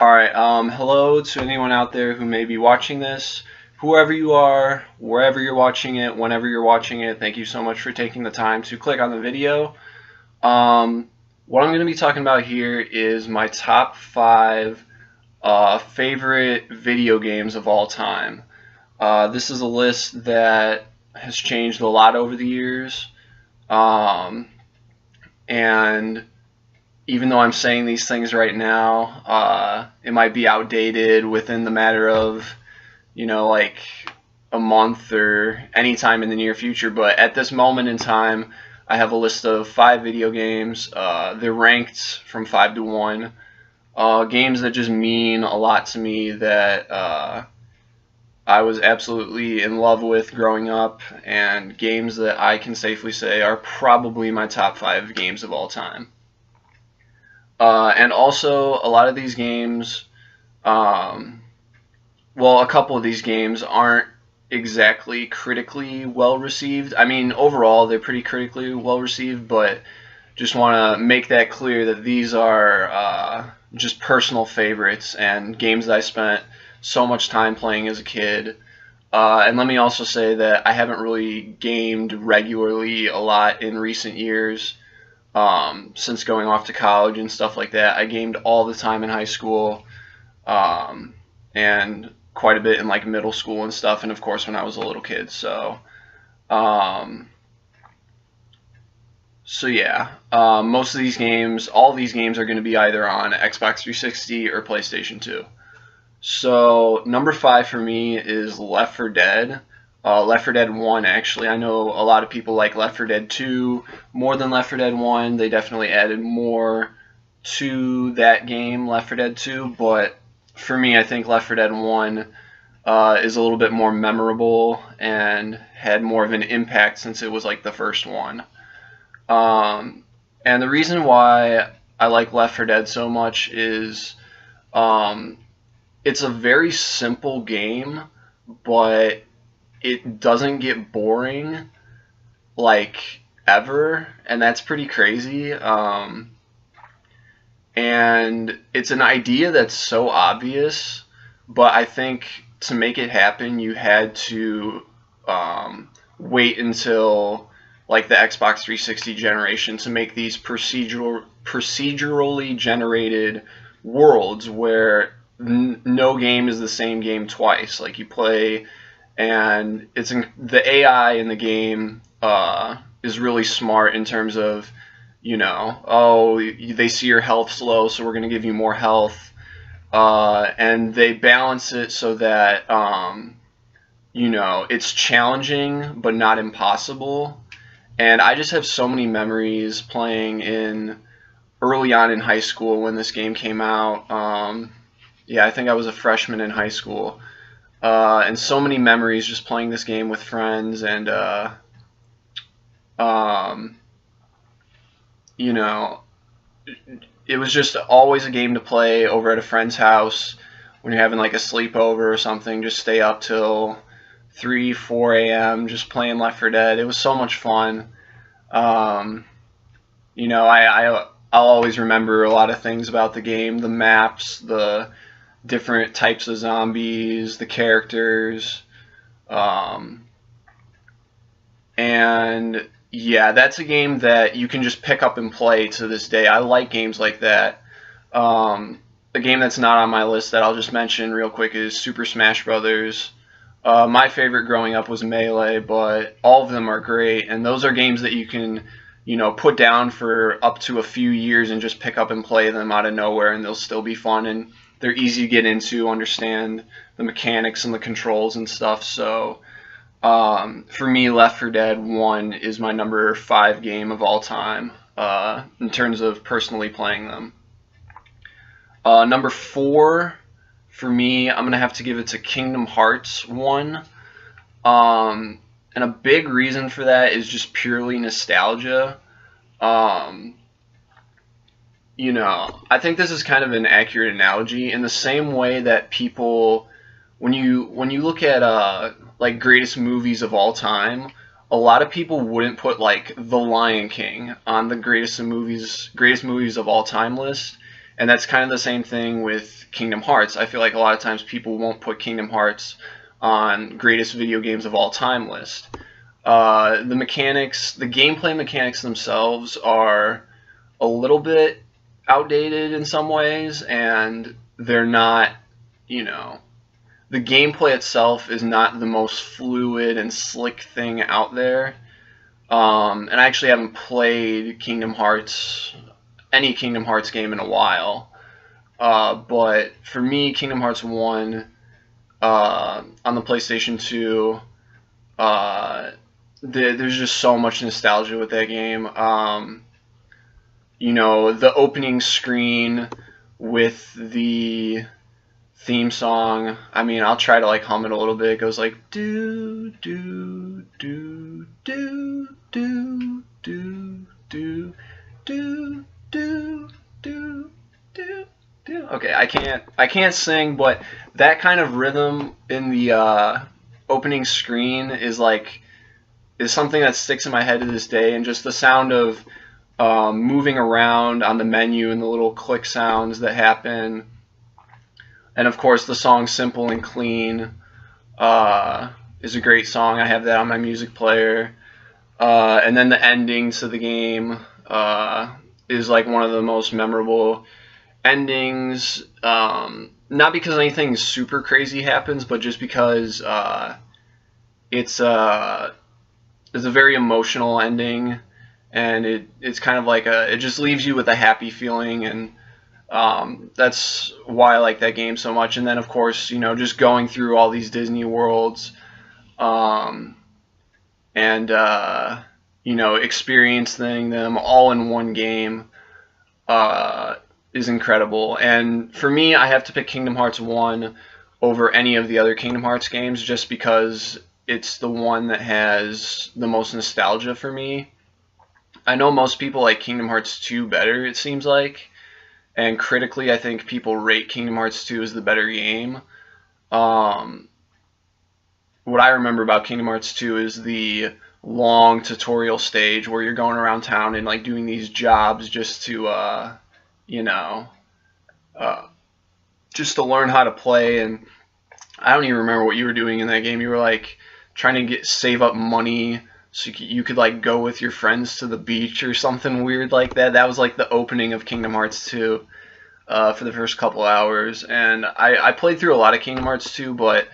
Alright, hello to anyone out there who may be watching this. Whoever you are, wherever you're watching it, whenever you're watching it, thank you so much for taking the time to click on the video. What I'm going to be talking about here is my top 5 favorite video games of all time. This is a list that has changed a lot over the years. And even though I'm saying these things right now, it might be outdated within the matter of, like a month or any time in the near future. But at this moment in time, I have a list of 5 video games. They're ranked from 5 to 1. Games that just mean a lot to me, that I was absolutely in love with growing up, and games that I can safely say are probably my top 5 games of all time. And also, a lot of these games, well, a couple of these games aren't exactly critically well received. I mean, overall, they're pretty critically well received, but just want to make that clear that these are just personal favorites and games that I spent so much time playing as a kid. And let me also say that I haven't really gamed regularly a lot in recent years. Since going off to college and stuff like that. I gamed all the time in high school, and quite a bit in like middle school and stuff, and of course when I was a little kid. So yeah, most of these games, all these games are going to be either on Xbox 360 or PlayStation 2. So number 5 for me is Left 4 Dead. Left 4 Dead 1, actually. I know a lot of people like Left 4 Dead 2 more than Left 4 Dead 1. They definitely added more to that game, Left 4 Dead 2, but for me, I think Left 4 Dead 1 is a little bit more memorable and had more of an impact since it was like the first one. And the reason why I like Left 4 Dead so much is it's a very simple game, but it doesn't get boring, like, ever, and that's pretty crazy. And it's an idea that's so obvious, but I think to make it happen, you had to wait until like the Xbox 360 generation to make these procedurally generated worlds where no game is the same game twice. Like, you play, and the AI in the game is really smart in terms of, oh, they see your health's low, so we're going to give you more health, and they balance it so that it's challenging but not impossible. And I just have so many memories playing early on in high school when this game came out. Yeah, I think I was a freshman in high school. And so many memories just playing this game with friends, and it was just always a game to play over at a friend's house when you're having like a sleepover or something. Just stay up till 3, 4 a.m. just playing Left 4 Dead. It was so much fun. I'll always remember a lot of things about the game: the maps, the different types of zombies, the characters, and yeah, that's a game that you can just pick up and play to this day. I like games like that. A game that's not on my list that I'll just mention real quick is Super Smash Brothers. My favorite growing up was Melee, but all of them are great, and those are games that you can put down for up to a few years and just pick up and play them out of nowhere, and they'll still be fun, and they're easy to get into, understand the mechanics and the controls and stuff. So for me, Left 4 Dead 1 is my number 5 game of all time in terms of personally playing them. Number 4 for me, I'm going to have to give it to Kingdom Hearts 1. And a big reason for that is just purely nostalgia. I think this is kind of an accurate analogy, in the same way that people, when you look at like greatest movies of all time, a lot of people wouldn't put like The Lion King on the greatest movies of all time list. And that's kind of the same thing with Kingdom Hearts. I feel like a lot of times people won't put Kingdom Hearts on greatest video games of all time list. The mechanics, the gameplay mechanics themselves are a little bit outdated in some ways, and they're not, you know, the gameplay itself is not the most fluid and slick thing out there. And I actually haven't played any Kingdom Hearts game in a while. But for me, Kingdom Hearts 1 on the PlayStation 2, there's just so much nostalgia with that game. You know, the opening screen with the theme song. I mean, I'll try to like hum it a little bit. It goes like do do do do do do do do do do do do. Okay, I can't sing, but that kind of rhythm in the opening screen is something that sticks in my head to this day, and just the sound of moving around on the menu and the little click sounds that happen. And of course, the song "Simple and Clean" is a great song. I have that on my music player. And then the ending to the game is like one of the most memorable endings. Not because anything super crazy happens, but just because it's a very emotional ending, and it's kind of like it just leaves you with a happy feeling, and that's why I like that game so much. And then, of course, you know, just going through all these Disney worlds, and you know, experiencing them all in one game is incredible. And for me, I have to pick Kingdom Hearts 1 over any of the other Kingdom Hearts games, just because it's the one that has the most nostalgia for me. I know most people like Kingdom Hearts 2 better, it seems like. And critically, I think people rate Kingdom Hearts 2 as the better game. What I remember about Kingdom Hearts 2 is the long tutorial stage where you're going around town and like doing these jobs just to, you know, just to learn how to play. And I don't even remember what you were doing in that game. You were like trying to save up money so you could like go with your friends to the beach or something weird like that. That was like the opening of Kingdom Hearts 2 for the first couple hours. And I played through a lot of Kingdom Hearts 2, but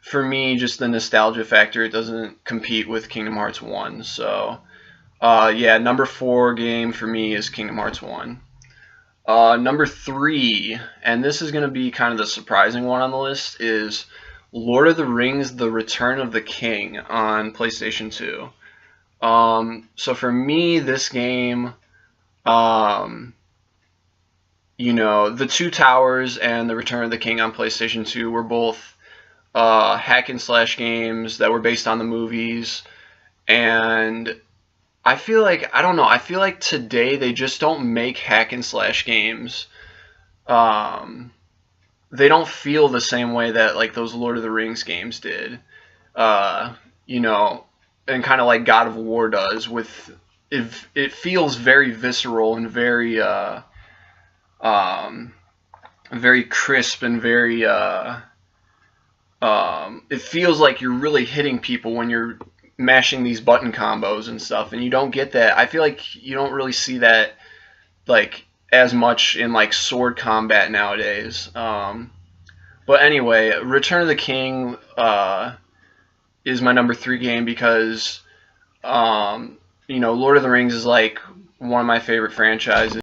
for me, just the nostalgia factor, it doesn't compete with Kingdom Hearts 1. So yeah, number 4 game for me is Kingdom Hearts 1. Number 3, and this is going to be kind of the surprising one on the list, is Lord of the Rings: The Return of the King on PlayStation 2. So for me, this game, you know, The Two Towers and The Return of the King on PlayStation 2 were both hack and slash games that were based on the movies. And I feel like, I don't know, I feel like today they just don't make hack and slash games. They don't feel the same way that like those Lord of the Rings games did, you know, and kind of like God of War does. With it feels very visceral and very very crisp and very it feels like you're really hitting people when you're mashing these button combos and stuff, and you don't get that. I feel like you don't really see that like as much in like sword combat nowadays. But anyway, Return of the King is my number 3 game because you know, Lord of the Rings is like one of my favorite franchises.